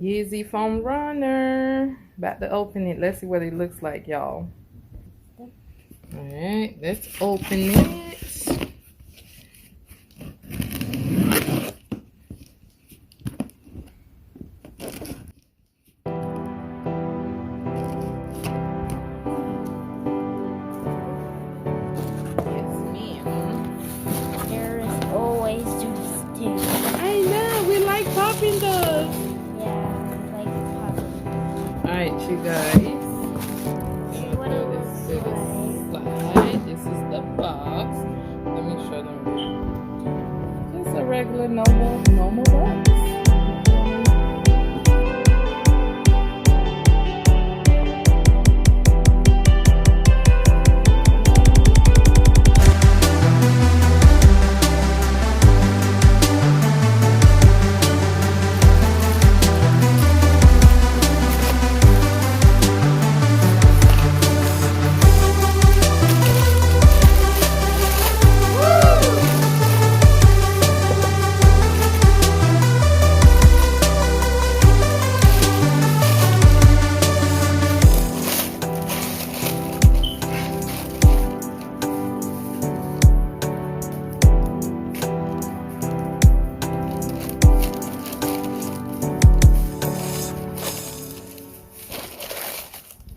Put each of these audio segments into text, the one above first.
Yeezy foam runner. About to open it. Let's see what it looks like, y'all. Alright, let's open it. Yes, ma'am. There is always juice too. I know, we like popping those. Yeah, like popping. Alright, you guys. What it looks like. Slide. This is the box. Let me show them. Just a regular normal box.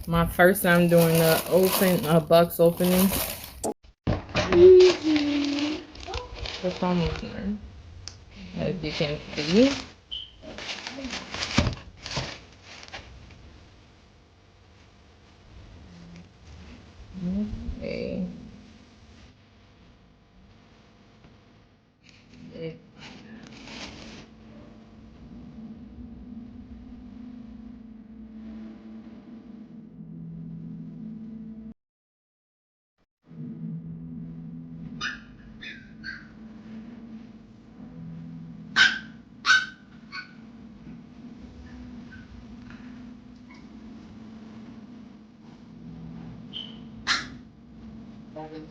My first time doing a box opening. The phone opener. As you can see. Okay.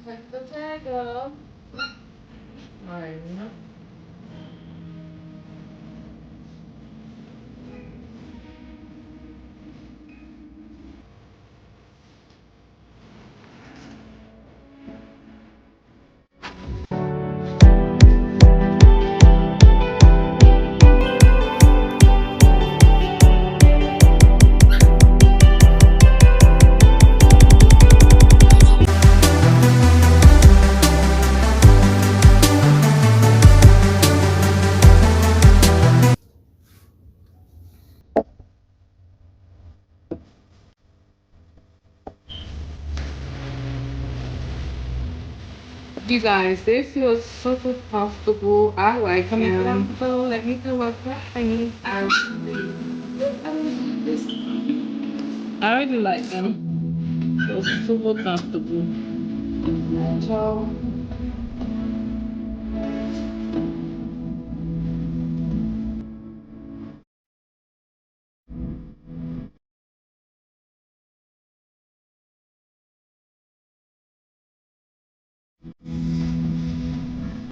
Take the tag off. Alright. You guys, they feel super comfortable. I like them. Let me come up here. I really like them. Feel super comfortable. So